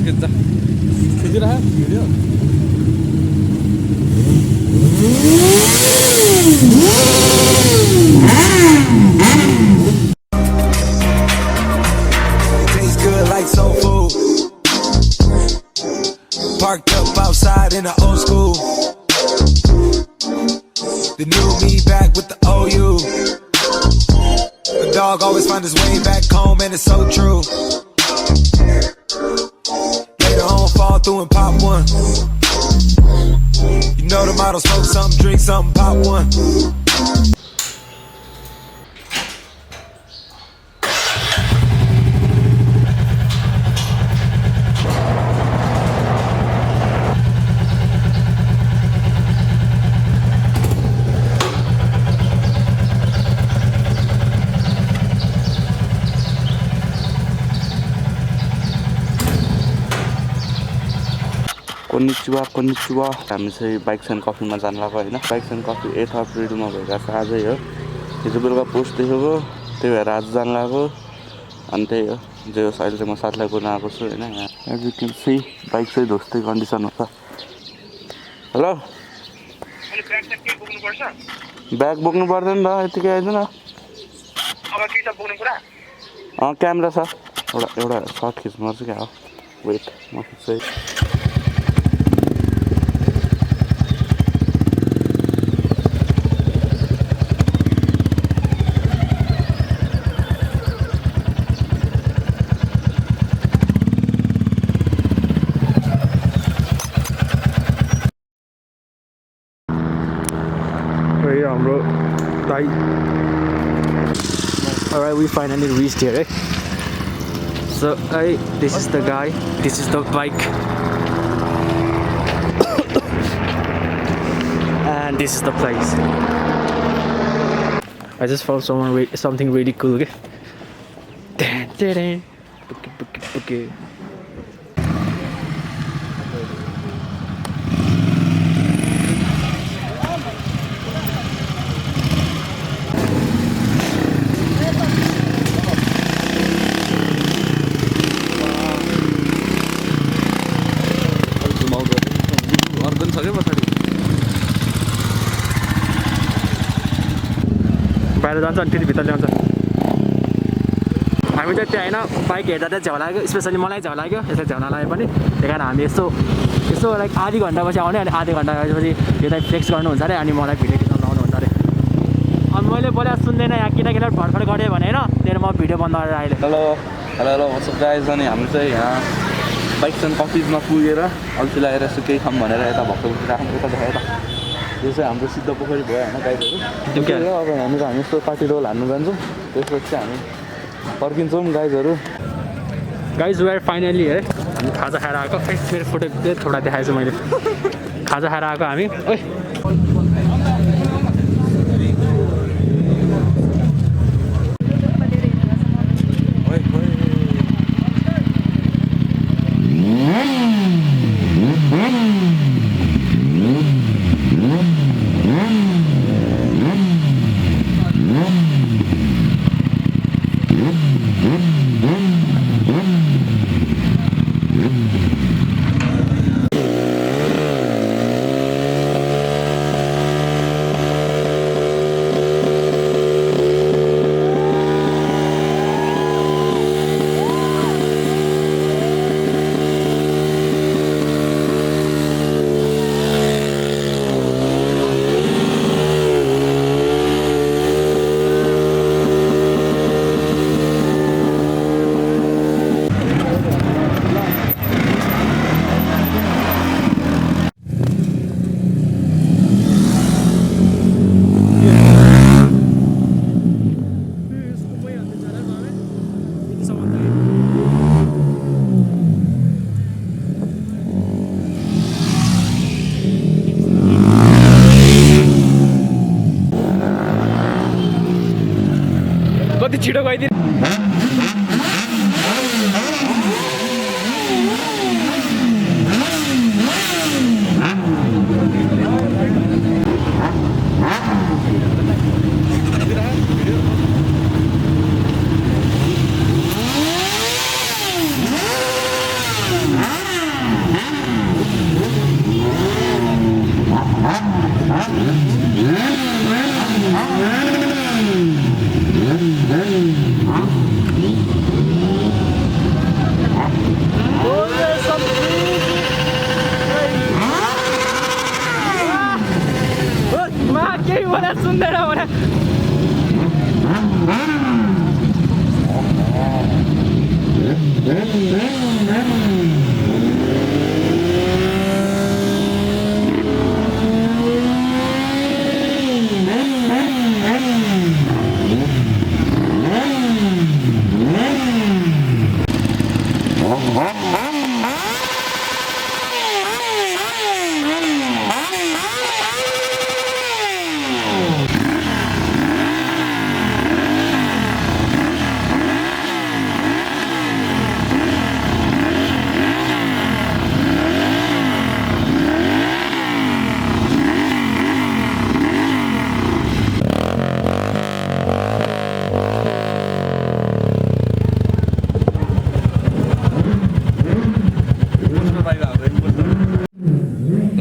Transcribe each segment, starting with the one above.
खिच जा खिचिरह video Parked up outside in the old school. The new me back with the OU. The dog always find his way back home, and it's so true. Later on, fall through and pop one. You know the motto: smoke something, drink something, pop one. Konnichiwa हामी चाहिँ bikes and कफीमा जान लाग्यो हैन bikes and coffee 8 अप्रिलमा भइरहेको छ आजै हो हिजो बेलुका पोस्ट देखेको त्यही भएर आज जान लाग्यो अनि त्यही हो जे होस् अहिले चाहिँ म साथलाई गुन आएको छु हैन यहाँ as you can see bike चाहिँ धोस्दै कन्डिसनमा छ हेलो अनि ब्याग चाहिँ के बोक्नु पर्छ ब्याग बोक्नु पर्दैन ल यतिकै आइदिनु न अब के छ बोक्नु कुरा क्यामेरा छ एउटा सर्ट खिच्नु पर्छ क्या हो वेट म खिच्छु हाम्रो दाइ Alright, we finally reached here, eh? So, this is the guy, this is the bike, and this is the place. I just found something really cool, okay? Okay. बाहिर जान्छ अनि फेरि भित्र ल्याउँछ हामी चाहिँ त्यहाँ होइन बाइक हेर्दा चाहिँ झ्याउ लाग्यो स्पेसली मलाई झ्याउ लाग्यो यसलाई झ्याउन लाग्यो पनि त्यही कारण हामी यसो लाइक आधी घन्टापछि आउने अनि आधी घन्टा गएपछि यो चाहिँ फ्लेक्स गर्नुहुन्छ अरे अनि मलाई भिडियो खिच्न लाउनुहुन्छ अरे अनि मैले बोले सुन्दैन यहाँ किन फडफड गरेँ भने होइन त्यही म भिडियो बन्द गरेर अहिले हेलो वाट्सअप गाइज अनि हामी चाहिँ यहाँ बाइक्स एन्ड कफिजमा पुगेर अल्छी लागेर यसो केही खाऊँ भनेर यता भक्कु राख्नु यता देखाएर यो चाहिँ हाम्रो सिद्ध पोखरी भयो होइन गाइजहरू अब हामीहरू हामी यस्तो पार्टी रोल हान्नु जान्छौँ त्यसपछि चाहिँ हामी फर्किन्छौँ गाइजहरू गाइज वेयर फाइनली है हामी खाजा खाएर आएको मेरो फोटो थोडा देखाएछु मैले खाजा खाएर आएको हामी ओइ कति छिटो गइदिनु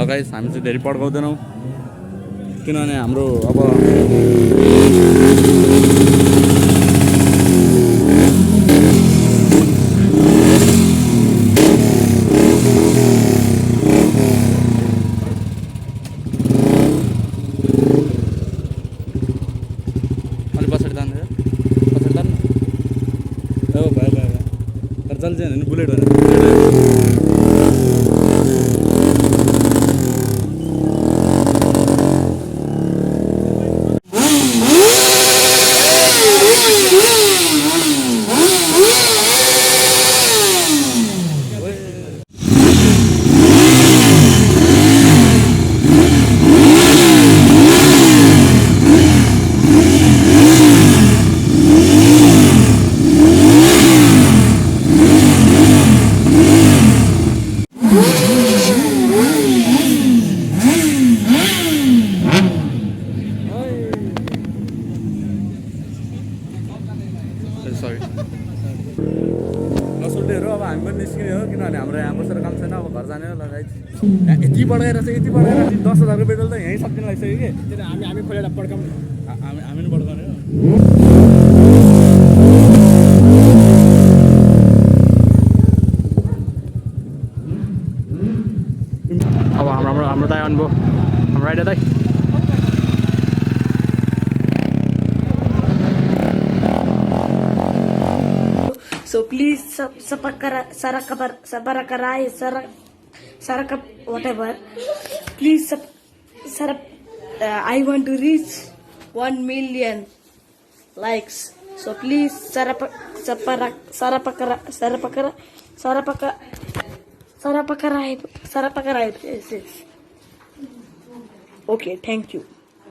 ल गाइस हामी चाहिँ धेरै पड्काउँदैनौँ किनभने हाम्रो अब अलिक पछाडि तान्नु पछाडि तान्नु भयो भयो भयो तर जल्दी चाहिँ होइन बुलेट होइन सरी नसुल्टेहरू अब हामी पनि निस्किने हो किनभने हाम्रो यहाँ बसेर काम छैन अब घर जाने हो ल गाइस यति बढाएर चाहिँ यति बढाएर 10,000को पेट्रोल त यहीँ सक्दिन लागिसक्यो कि हामी खोलेर पड्काउने हामी पनि बढाउने हो अब हाम्रो दाइ अनुभव हाम्रो राइडर दाइ So please whatever. Please I want to reach 1 million likes. So please sarapakara. Yes. Okay, thank you.